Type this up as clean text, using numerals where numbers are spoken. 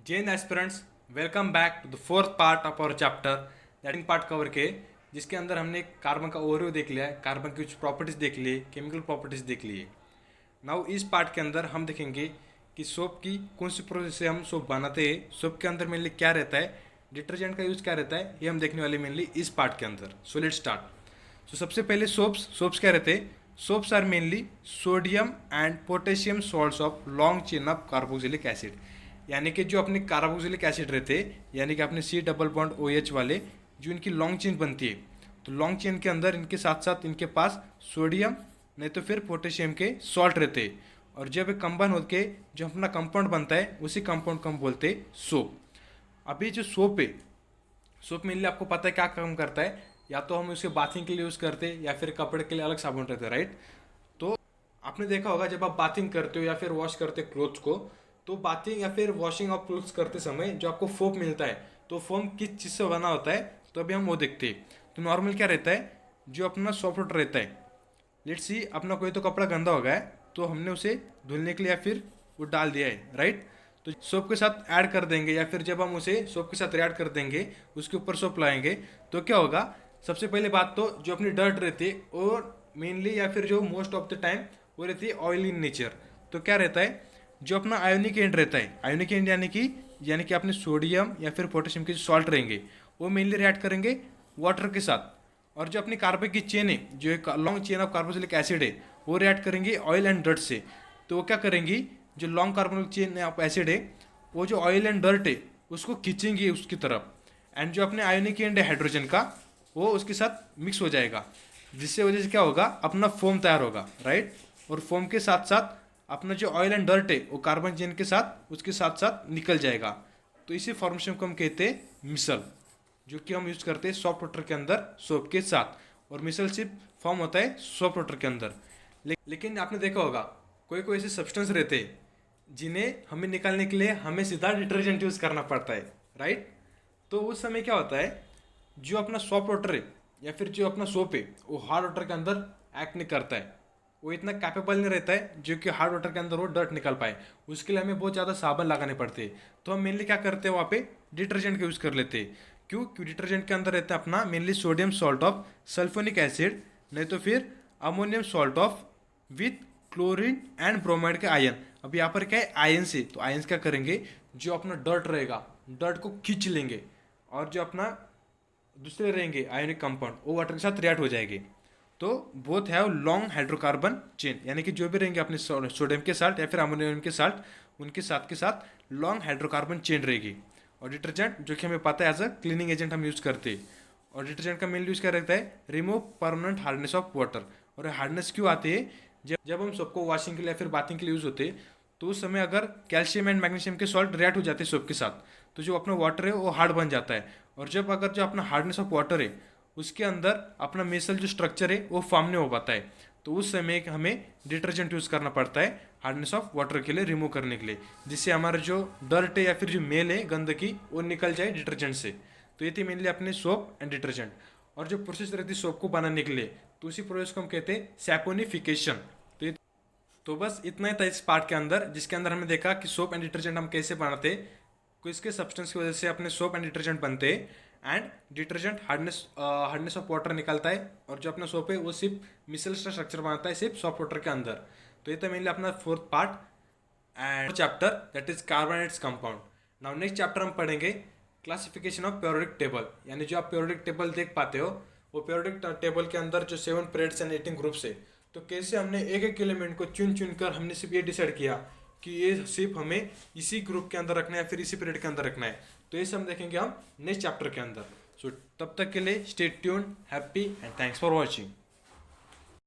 Jain aspirants, welcome back to the fourth part of our chapter that part cover के जिसके अंदर हमने carbon का ओवरव्यू देख लिया है, कार्बन की कुछ प्रॉपर्टीज देख ली, केमिकल प्रॉपर्टीज देख ली है। नाउ इस पार्ट के अंदर हम देखेंगे कि सोप की कौन सी प्रोसेस से हम सोप बनाते हैं, सोप के अंदर मेनली क्या रहता है, डिटर्जेंट का यूज़ क्या रहता है, ये हम देखने वाले मेनली इस पार्ट के अंदर। So let's start. सो सबसे पहले सोप्स क्या रहते हैं? Soaps are mainly sodium and potassium salts of long chain of carboxylic acid. यानी कि जो अपने कार्बोक्सिलिक एसिड रहते हैं, यानी कि अपने C double bond O H वाले जो इनकी लॉन्ग चेन बनती है, तो लॉन्ग चेन के अंदर इनके साथ साथ इनके पास सोडियम नहीं तो फिर पोटेशियम के सॉल्ट रहते हैं, और जब ये कंबाइन होकर जो अपना कंपाउंड बनता है उसी कंपाउंड को हम बोलते हैं सोप। अभी जो सोप है, सोप मेनली आपको पता है क्या काम करता है, या तो हम उसे बाथिंग के लिए यूज़ करते हैं या फिर कपड़े के लिए अलग साबुन रहते हैं, राइट। तो आपने देखा होगा जब आप बाथिंग करते हो या फिर वॉश करते हो क्लोथ्स को, तो बाथिंग या फिर वॉशिंग ऑफ क्लोथ्स करते समय जो आपको फोम मिलता है, तो फोम किस चीज़ से बना होता है, तो अभी हम वो देखते हैं। तो नॉर्मल क्या रहता है, जो अपना सॉफ्ट वाटर रहता है, लेट्स सी अपना कोई तो कपड़ा गंदा हो गया है तो हमने उसे धुलने के लिए या फिर वो डाल दिया है, राइट। तो सोप के साथ ऐड कर देंगे या फिर जब हम उसे सोप के साथ ऐड कर देंगे, उसके ऊपर सोप लाएंगे, तो क्या होगा, सबसे पहले बात तो जो अपनी डर्ट रहती है और मेनली या फिर जो मोस्ट ऑफ द टाइम वो रहती है ऑयल इन नेचर। तो क्या रहता है, जो अपना आयोनिक एंड रहता है, आयोनिक एंड यानी कि अपने सोडियम या फिर पोटेशियम के जो सॉल्ट रहेंगे वो मेनली रिएक्ट करेंगे वाटर के साथ, और जो अपनी कार्बन की चेन है, जो एक long chain of carboxylic acid है, वो रिएक्ट करेंगे ऑयल एंड डर्ट से। तो वो क्या करेंगी, जो long carbonic chain of acid है वो जो ऑयल एंड डर्ट है उसको खींचेंगी उसकी तरफ, एंड जो अपने आयोनिक एंड है हाइड्रोजन का वो उसके साथ मिक्स हो जाएगा, जिससे वजह से क्या होगा, अपना फोम तैयार होगा, राइट। और फोम के साथ साथ अपना जो ऑयल एंड डर्ट है वो कार्बन चेन के साथ उसके साथ साथ निकल जाएगा। तो इसी फॉर्मेशन को हम कहते हैं मिसल, जो कि हम यूज़ करते हैं सॉफ्ट वाटर के अंदर सोप के साथ, और मिसल सिर्फ फॉर्म होता है सॉफ्ट वाटर के अंदर। लेकिन आपने देखा होगा कोई कोई ऐसे सब्सटेंस रहते हैं जिन्हें हमें निकालने के लिए हमें सीधा डिटर्जेंट यूज़ करना पड़ता है, राइट। तो उस समय क्या होता है, जो अपना सॉफ्ट वाटर है या फिर जो अपना सोप है वो हार्ड वाटर के अंदर एक्ट नहीं करता है, वो इतना कैपेबल नहीं रहता है जो कि हार्ड वाटर के अंदर वो डर्ट निकल पाए। उसके लिए हमें बहुत ज़्यादा साबुन लगाने पड़ते हैं। तो हम मेनली क्या करते हैं, वहाँ पे डिटर्जेंट का यूज़ कर लेते हैं। क्यों डिटर्जेंट के अंदर रहता है अपना mainly sodium salt of sulphonic acid, नहीं तो फिर ammonium salt of with chlorine and bromide के आयन। अब यहाँ पर क्या है, आयन से, तो आयन क्या करेंगे, जो अपना डर्ट रहेगा डर्ट को खींच लेंगे, और जो अपना दूसरे रहेंगे आयोनिक कंपाउंड वो वाटर के साथ रिएक्ट हो जाएंगे। तो both have long hydrocarbon chain, यानी कि जो भी रहेंगे अपने सोडियम के साल्ट या फिर अमोनियम के साल्ट उनके साथ के साथ लॉन्ग हाइड्रोकार्बन चेन रहेगी। और डिटर्जेंट जो कि हमें पता है एज अ क्लीनिंग एजेंट हम यूज़ करते हैं, और डिटर्जेंट का मेन यूज़ क्या रहता है, remove permanent hardness of water. और हार्डनेस क्यों आती है, जब हम सबको वॉशिंग के लिए या फिर बाथिंग के लिए यूज़ होते हैं, तो उस समय अगर कैल्शियम एंड मैग्नीशियम के सॉल्ट रिएक्ट हो जाते हैं सोप के साथ, तो जो अपना वाटर है वो हार्ड बन जाता है। और जब अगर जो अपना हार्डनेस ऑफ वाटर है उसके अंदर अपना मिसल जो स्ट्रक्चर है वो फॉर्म नहीं हो पाता है, तो उस समय हमें डिटर्जेंट यूज़ करना पड़ता है हार्डनेस ऑफ वाटर के लिए रिमूव करने के लिए, जिससे हमारा जो डर्ट है या फिर जो मेल है गंदगी वो निकल जाए डिटर्जेंट से। तो ये थी मेनली अपने सोप एंड डिटर्जेंट। और जो प्रोसेस रहती है सोप को बनाने के लिए, तो उसी प्रोसेस को हम कहते हैं सैपोनिफिकेशन। तो बस इतना ही था इस पार्ट के अंदर, जिसके अंदर हमने देखा कि सोप एंड डिटर्जेंट हम कैसे बनाते, किसके सब्सटेंस की वजह से अपने सोप एंड डिटर्जेंट बनते, and detergent hardness of water निकालता है, और जो अपना सोप है वो सिर्फ मिसल स्ट्रक्चर बनाता है सिर्फ सॉफ्ट वाटर के अंदर। तो ये था मेनली अपना fourth part and chapter, that is carbonates compound. Now next chapter हम पढ़ेंगे क्लासिफिकेशन ऑफ पीरियोडिक टेबल, यानी जो आप पीरियोडिक टेबल देख पाते हो, वो पीरियोडिक टेबल के अंदर जो 7 पीरियड्स एंड 18 ग्रुप्स है, तो कैसे हमने एक एक एलिमेंट को चुन चुन कर हमने सिर्फ ये डिसाइड किया कि ये सिर्फ हमें इसी ग्रुप के अंदर रखना है या फिर इसी पीरियड के अंदर रखना है। तो ये सब हम देखेंगे हम नेक्स्ट चैप्टर के अंदर। सो तब तक के लिए stay tuned, happy and thanks for watching.